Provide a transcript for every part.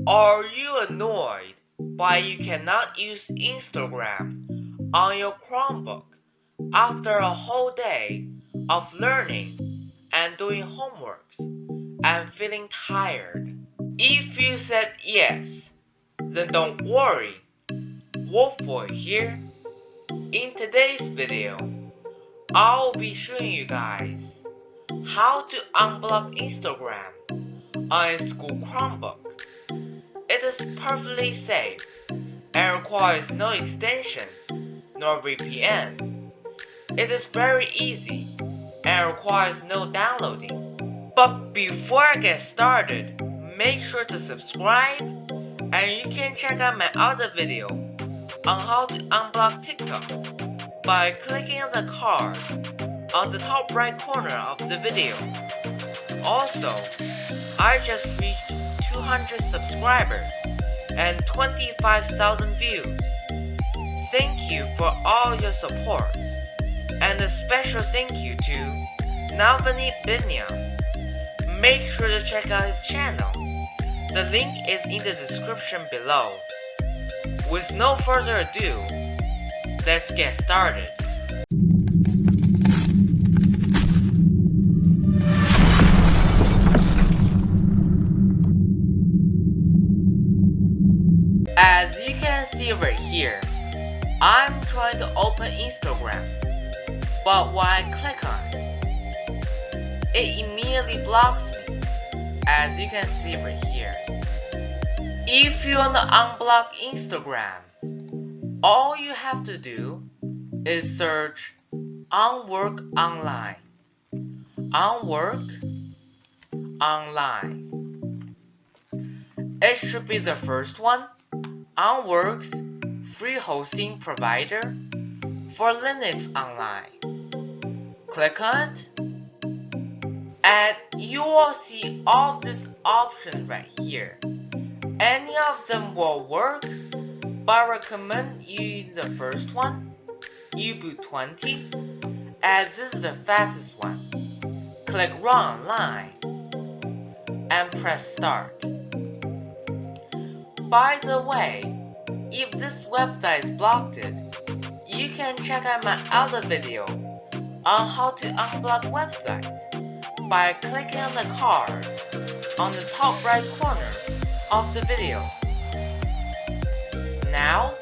Are you annoyed why you cannot use Instagram on your Chromebook after a whole day of learning and doing homeworks and feeling tired? If you said yes, then don't worry, Wolfboy here. In today's video, I'll be showing you guys how to unblock Instagram on a school Chromebook. It is perfectly safe and requires no extensions nor VPN. It is very easy and requires no downloading. But before I get started, make sure to subscribe and you can check out my other video on how to unblock TikTok by clicking on the card on the top right corner of the video. Also, I just reached 200 subscribers and 25,000 views. Thank you for all your support, and a special thank you to Navani Binya. Make sure to check out his channel. The link is in the description below. With no further ado, let's get started. As you can see right here, I'm trying to open Instagram, but when I click on it immediately blocks me, as you can see right here. If you want to unblock Instagram, all you have to do is search Unwork Online. Unwork Online. It should be the first one. Unwork's free hosting provider for Linux Online. Click on it, and you will see all of these options right here. Any of them will work, but I recommend you use the first one, Uboot 20, as this is the fastest one. Click Run Online and press Start. By the way, if this website is blocked, you can check out my other video on how to unblock websites by clicking on the card on the top right corner of the video. Now,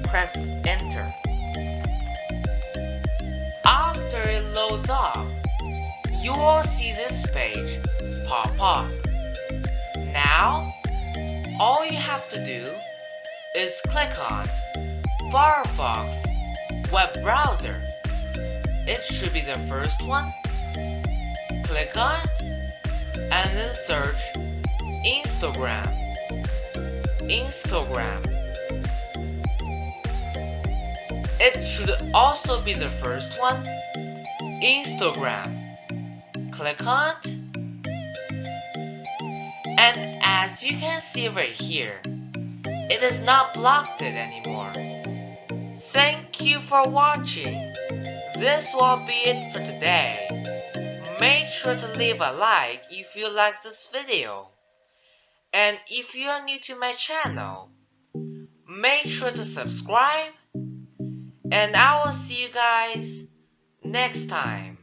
press Enter. After it loads up, you will see this page pop up. Now, all you have to do is click on Firefox web browser. It should be the first one. Click on it and then search Instagram. It should also be the first one. Instagram. Click on it. And as you can see right here, it is not blocked anymore. Thank you for watching. This will be it for today. Make sure to leave a like if you like this video. And if you are new to my channel, make sure to subscribe. And I will see you guys next time.